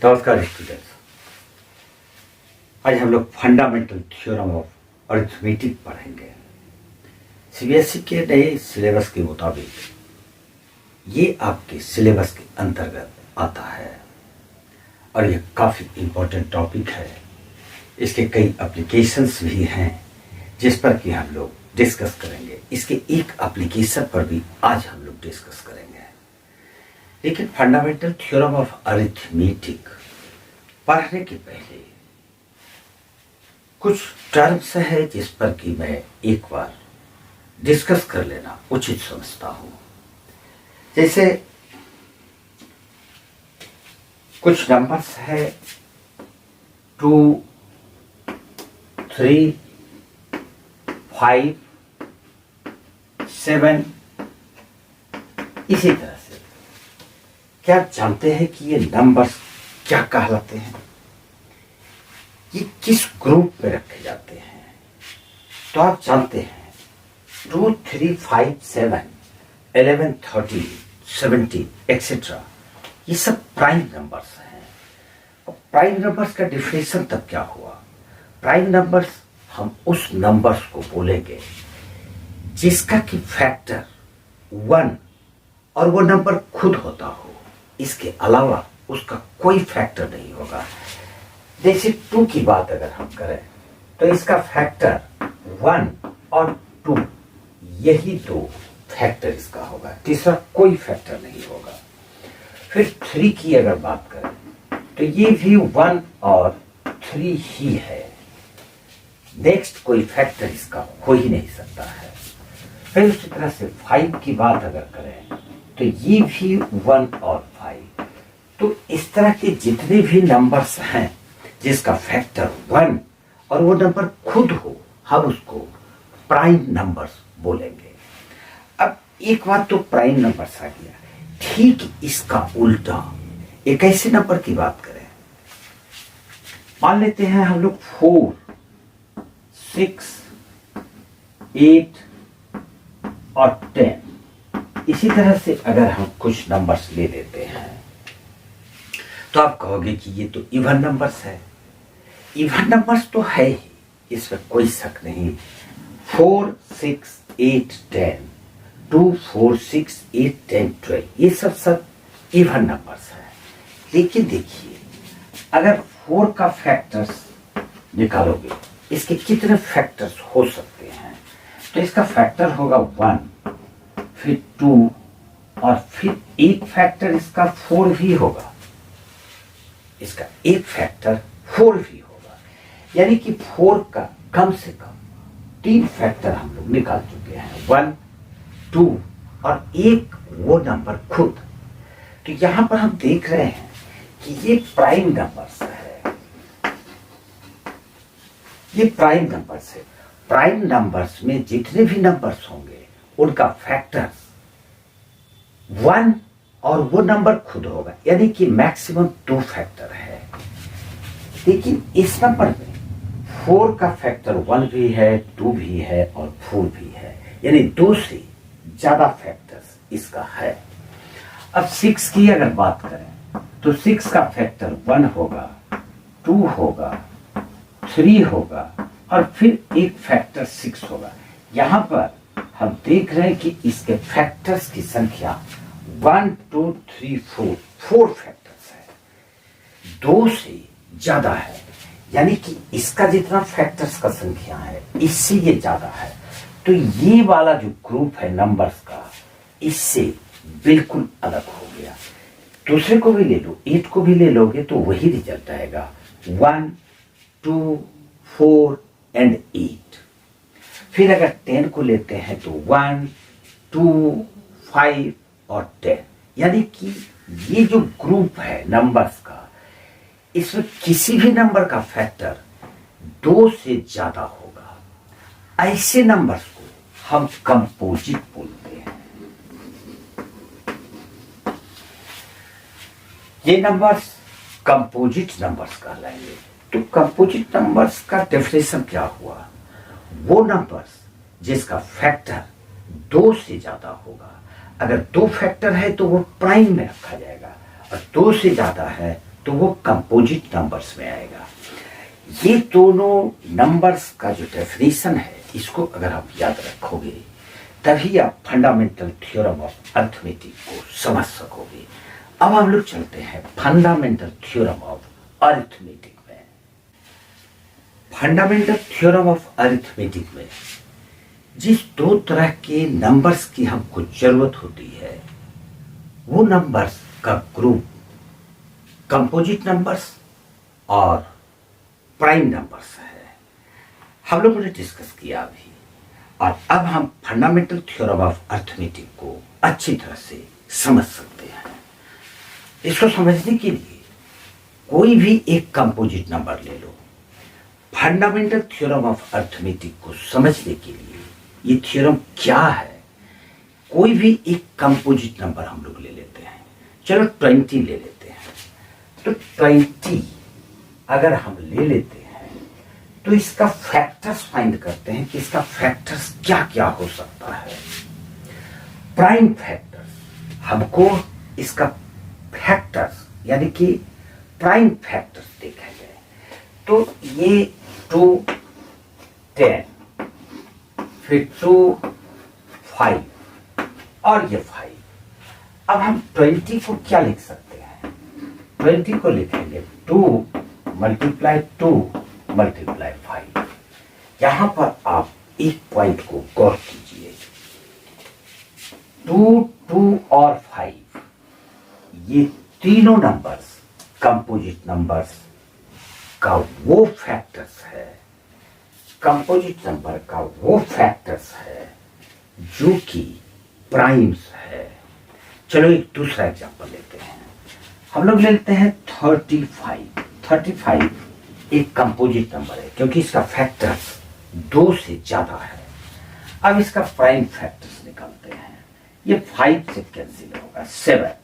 नमस्कार स्टूडेंट्स। आज हम लोग फंडामेंटल थ्योरम ऑफ अरिथमेटिक पढ़ेंगे। सीबीएसई के नए सिलेबस के मुताबिक ये आपके सिलेबस के अंतर्गत आता है और ये काफ़ी इम्पोर्टेंट टॉपिक है। इसके कई एप्लीकेशंस भी हैं जिस पर कि हम लोग डिस्कस करेंगे। इसके एक एप्लीकेशन पर भी आज हम लोग डिस्कस करेंगे। लेकिन फंडामेंटल थ्योरम ऑफ अरिथमेटिक पढ़ने के पहले कुछ टर्म्स है जिस पर कि मैं एक बार डिस्कस कर लेना उचित समझता हूं। जैसे कुछ नंबर्स है 2, 3, 5, 7। इसी तरह से क्या आप जानते हैं कि ये नंबर्स क्या कहलाते हैं? ये किस ग्रुप में रखे जाते हैं? तो आप जानते हैं 2, 3, 5, 7, 11, 13, 17 एक्सेट्रा ये सब प्राइम नंबर्स हैं। और प्राइम नंबर्स का डिफिनेशन तब क्या हुआ? प्राइम नंबर्स हम उस नंबर्स को बोलेंगे जिसका कि फैक्टर 1 और वो नंबर खुद होता हो, इसके अलावा उसका कोई फैक्टर नहीं होगा। जैसे 2 की बात अगर हम करें तो इसका फैक्टर 1 और 2 यही दो फैक्टर इसका होगा, तीसरा कोई फैक्टर नहीं होगा। फिर 3 की अगर बात करें तो ये भी 1 और 3 ही है, नेक्स्ट कोई फैक्टर इसका हो ही नहीं सकता है। फिर उसी तरह से 5 की बात अगर करें तो ये भी 1 और 5। तो इस तरह के जितने भी नंबर्स हैं जिसका फैक्टर 1 और वो नंबर खुद हो, हम उसको प्राइम नंबर्स बोलेंगे। अब एक बात तो प्राइम नंबर्स आ गया, ठीक इसका उल्टा एक ऐसे नंबर की बात करें, मान लेते हैं हम लोग 4, 6, 8 और 10। इसी तरह से अगर हम कुछ नंबर्स ले लेते हैं तो आप कहोगे कि ये तो इवन नंबर्स है। इवन नंबर्स तो है ही, इसमें कोई शक नहीं। 4, 6, 8, 10, 2, 4, 6, 8, 10, 12 ये सब इवन नंबर्स है। लेकिन देखिए अगर 4 का फैक्टर्स निकालोगे, इसके कितने फैक्टर्स हो सकते हैं? तो इसका फैक्टर होगा 1, फिर 2 और फिर एक फैक्टर इसका 4 भी होगा। इसका एक फैक्टर 4 भी होगा, यानी कि 4 का कम से कम 3 फैक्टर हम लोग निकाल चुके हैं, 1, 2 और एक वो नंबर खुद। तो यहां पर हम देख रहे हैं कि ये प्राइम नंबर्स है, ये प्राइम नंबर्स है। प्राइम नंबर्स में जितने भी नंबर्स होंगे उनका फैक्टर्स 1 और वो नंबर खुद होगा, यानी कि मैक्सिमम 2 फैक्टर है। लेकिन इस नंबर में 4 का फैक्टर 1 भी है, 2 भी है और 4 भी है, यानी 2 से ज्यादा फैक्टर्स इसका है। अब 6 की अगर बात करें तो 6 का फैक्टर 1 होगा, 2 होगा, 3 होगा और फिर एक फैक्टर 6 होगा। यहां पर हम देख रहे हैं कि इसके फैक्टर्स की संख्या 1, 2, 3, 4 फैक्टर्स है, 2 से ज्यादा है, यानी कि इसका जितना फैक्टर्स का संख्या है इससे ये ज्यादा है। तो ये वाला जो ग्रुप है नंबर्स का, इससे बिल्कुल अलग हो गया। दूसरे को भी ले लो, 8 को भी ले लोगे तो वही रिजल्ट आएगा, 1, 2, 4 एंड 8। फिर अगर 10 को लेते हैं तो 1, 2, 5 और 10, यानी कि ये जो ग्रुप है नंबर्स का, इसमें किसी भी नंबर का फैक्टर 2 से ज्यादा होगा। ऐसे नंबर्स को हम कंपोजिट बोलते हैं। ये नंबर्स कंपोजिट नंबर्स कहलाएंगे। तो कंपोजिट नंबर्स का डेफिनेशन क्या हुआ? वो नंबर्स जिसका फैक्टर 2 से ज्यादा होगा। अगर 2 फैक्टर है तो वो प्राइम में रखा जाएगा, और 2 से ज्यादा है तो वो कंपोजिट नंबर्स में आएगा। ये दोनों नंबर्स का जो डेफिनेशन है, इसको अगर आप याद रखोगे तभी आप फंडामेंटल थ्योरम ऑफ अरिथमेटिक को समझ सकोगे। अब हम लोग चलते हैं फंडामेंटल थ्योरम ऑफ अरिथमेटिक में। फंडामेंटल थ्योरम ऑफ अरिथमेटिक में जिस दो तरह के नंबर्स की हमको जरूरत होती है, वो नंबर्स का ग्रुप कंपोजिट नंबर्स और प्राइम नंबर्स है। हम लोगों ने डिस्कस किया अभी, और अब हम फंडामेंटल थ्योरम ऑफ अरिथमेटिक को अच्छी तरह से समझ सकते हैं। इसको समझने के लिए कोई भी एक कंपोजिट नंबर ले लो। फंडामेंटल थ्योरम ऑफ अरिथमेटिक को समझने के लिए ये थ्योरम क्या है, कोई भी एक कंपोजिट नंबर हम लोग ले लेते हैं। चलो 20 ले लेते हैं। तो 20 अगर हम ले लेते हैं तो इसका फैक्टर्स फाइंड करते हैं कि इसका फैक्टर्स क्या क्या हो सकता है। प्राइम फैक्टर्स, हमको इसका फैक्टर्स यानी कि प्राइम फैक्टर्स देखेंगे। तो ये 2 10, फिर 2 5 और ये 5। अब हम 20 को क्या लिख सकते हैं? 20 को लिखेंगे 2 × 2 × 5। यहां पर आप एक पॉइंट को गौर कीजिए। 2, 2 और 5 ये तीनों नंबर्स कंपोजिट नंबर्स का वो फैक्टर्स है, कंपोजिट नंबर का वो फैक्टर्स है जो कि प्राइम्स है। चलो एक दूसरा एग्जांपल लेते हैं। हम लोग लेते हैं 35। 35 एक कंपोजिट नंबर है क्योंकि इसका फैक्टर्स 2 से ज्यादा है। अब इसका प्राइम फैक्टर्स निकालते हैं। ये 5 से कैंसिल होगा 7।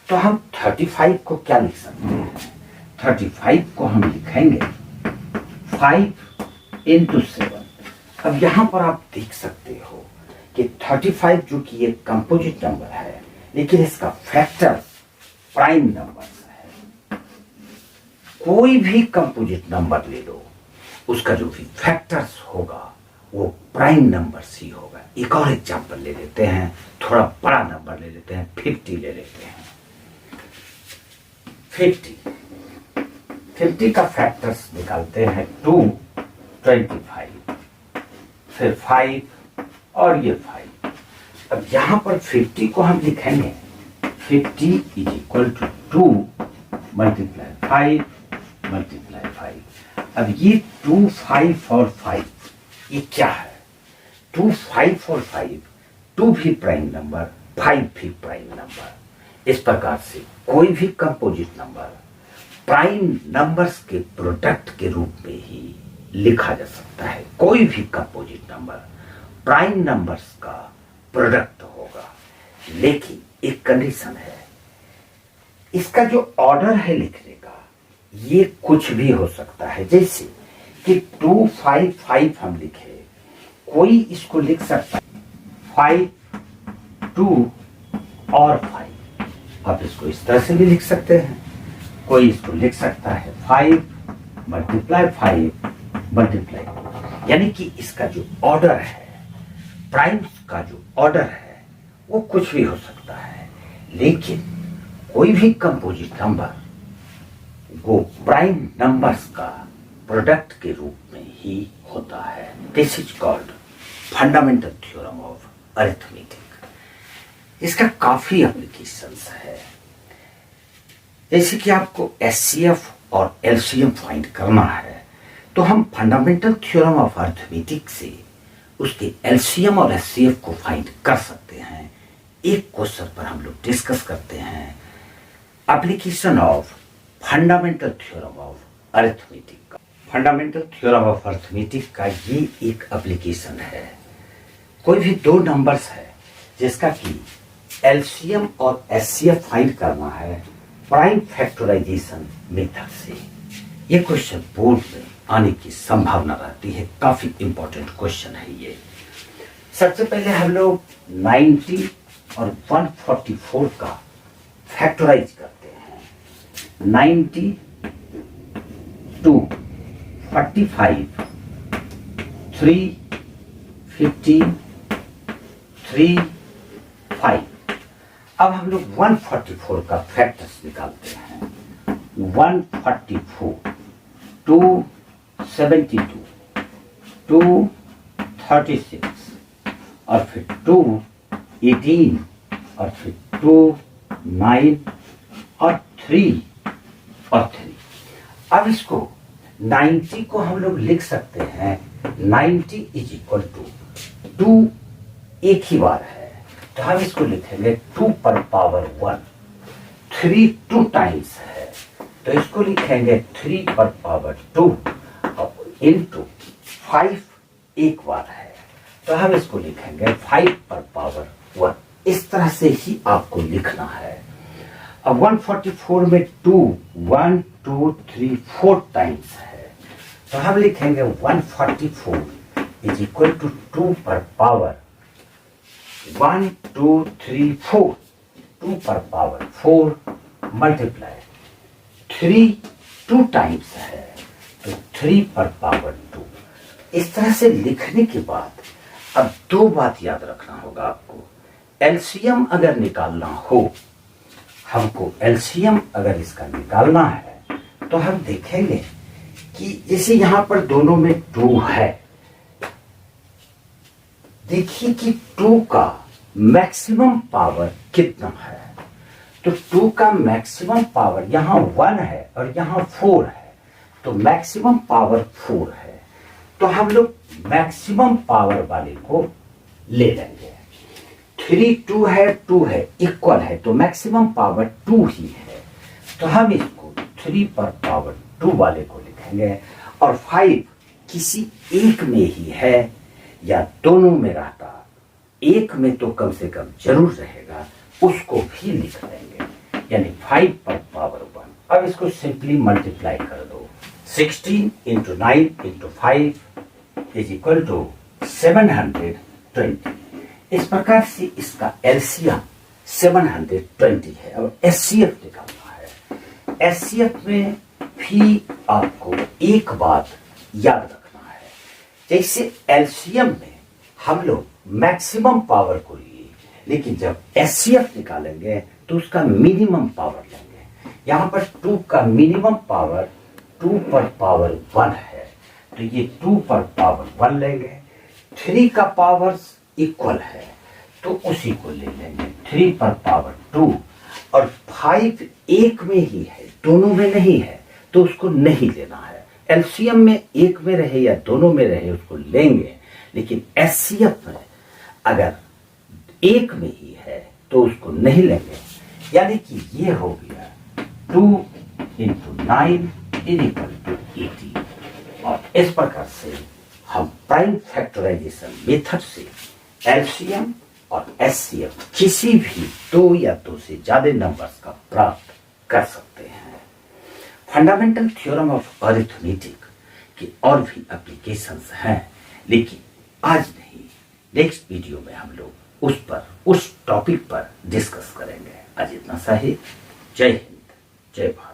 तो हम 35 को क्या लिख सकते हैं? 35 को हम लिखेंगे 5 × 7। अब यहां पर आप देख सकते हो कि 35 जो कि एक कंपोजिट नंबर है, लेकिन इसका फैक्टर्स प्राइम नंबर्स है। कोई भी कंपोजिट नंबर ले लो, उसका जो भी फैक्टर्स होगा वो प्राइम नंबर्स ही होगा। एक और एग्जांपल ले लेते हैं, थोड़ा बड़ा नंबर ले लेते हैं, 50 ले लेते हैं। 50 का फैक्टर्स निकालते हैं 2 25, फिर 5 और ये 5। अब यहां पर 50 को हम लिखेंगे 50 = 2 × 5 × 5। अब ये 2, 5 और 5 ये क्या है? 2, 5 और 5, 2 भी प्राइम नंबर, 5 भी प्राइम नंबर। इस प्रकार से कोई भी कंपोजिट नंबर प्राइम नंबर्स के प्रोडक्ट के रूप में ही लिखा जा सकता है। कोई भी कंपोजिट नंबर प्राइम नंबर्स का प्रोडक्ट होगा, लेकिन एक कंडीशन है, इसका जो ऑर्डर है लिखने का ये कुछ भी हो सकता है। जैसे कि 2, 5, 5 हम लिखे, कोई इसको लिख सकता है 5, 2 और 5। आप इसको इस तरह से भी लिख सकते हैं। कोई इसको लिख सकता है 5 × 5 × 2। यानी कि इसका जो ऑर्डर है, प्राइम्स का जो ऑर्डर है, वो कुछ भी हो सकता है, लेकिन कोई भी कंपोजिट नंबर वो प्राइम नंबर्स का प्रोडक्ट के रूप में ही होता है। This is called fundamental theorem of arithmetic. इसका काफी एप्लीकेशंस है। जैसे कि आपको एचसीएफ और एलसीएम फाइंड करना है, तो हम फंडामेंटल थ्योरम ऑफ अरिथमेटिक से उसके एलसीएम और एचसीएफ को फाइंड कर सकते हैं। एक क्वेश्चन पर हम लोग डिस्कस करते हैं application of fundamental theorem of arithmetic का। फंडामेंटल थ्योरम ऑफ अरिथमेटिक का ये एक एप्लीकेशन है। कोई भी दो नंबर्स है जिसका कि एलसीएम और एचसीएफ फाइंड करना है प्राइम फैक्टराइजेशन मेथड से। ये क्वेश्चन बोर्ड में आने की संभावना रहती है। काफी इंपॉर्टेंट क्वेश्चन है ये। सबसे पहले हम लोग 90 और 144 का फैक्टराइज करते हैं। 92, 45, 3, 15, 3, 5। अब हम लोग 144 का फैक्टर्स निकालते हैं। 144, 272, 236 और फिर 218 और फिर 2, 9 और 3 और 3। अब इसको 90 को हम लोग लिख सकते हैं 90 इज इक्वल टू 2 एक ही बार है तो हम इसको लिखेंगे 2 पर पावर 1। 3 2 टाइम्स है तो इसको लिखेंगे 3 पर पावर 2 इंटू 5 एक बार है तो हम इसको लिखेंगे 5 पर पावर 1। इस तरह से ही आपको लिखना है। अब 144 में 2 1 2 3 4 टाइम्स है तो हम लिखेंगे 144 इज इक्वल टू 2 पर पावर 1 2 3 4। 2 पर पावर 4 मल्टीप्लाई 3 2 टाइम्स है तो 3 पर पावर 2। इस तरह से लिखने के बाद अब दो बात याद रखना होगा आपको। एलसीएम अगर निकालना हो, हमको एलसीएम अगर इसका निकालना है तो हम देखेंगे कि जैसे यहां पर दोनों में 2 है, देखिए कि 2 का मैक्सिमम पावर कितना है। तो 2 का मैक्सिमम पावर यहां 1 है और यहां 4 है तो मैक्सिमम पावर 4 है तो हम लोग मैक्सिमम पावर वाले को ले लेंगे। 3 2 है इक्वल है तो मैक्सिमम पावर 2 ही है तो हम इसको 3 पर पावर 2 वाले को लिखेंगे और 5 किसी एक में ही है या दोनों में रहता, एक में तो कम से कम जरूर रहेगा, उसको भी लिख लेंगे यानी 5 पर पावर 1। अब इसको सिंपली मल्टीप्लाई कर दो। 16 into 9 into 5 is equal to 720। इस प्रकार से इसका एलसीएम 720 है। अब एचसीएफ निकालना है। एचसीएफ में भी आपको एक बात याद रखना है, जैसे एलसीएम में हम लोग मैक्सिमम पावर को लिए लेकिन जब एचसीएफ निकालेंगे तो उसका मिनिमम पावर लेंगे। यहां पर 2 का मिनिमम पावर 2 पर पावर 1 है तो ये 2 पर पावर 1 लेंगे। 3 का पावर इक्वल है तो उसी को ले लेंगे 3 पर पावर 2 और 5 एक में ही है दोनों में नहीं है तो उसको नहीं लेना है। एलसीएम में एक में रहे या दोनों में रहे उसको लेंगे लेकिन एचसीएफ में अगर एक में ही है तो उसको नहीं लेंगे। यानी कि ये हो गया 2 इंटू 9 इज इक्वल टू 18। और इस प्रकार से हम प्राइम फैक्टराइजेशन मेथड से एलसीएम और एचसीएफ किसी भी 2 या 2 से ज्यादा नंबर्स का प्राप्त कर सकते हैं। फंडामेंटल थ्योरम ऑफ अरिथमेटिक की और भी एप्लीकेशंस हैं लेकिन आज नहीं, नेक्स्ट वीडियो में हम लोग उस टॉपिक पर डिस्कस करेंगे। आज इतना सा ही। जय हिंद, जय भारत।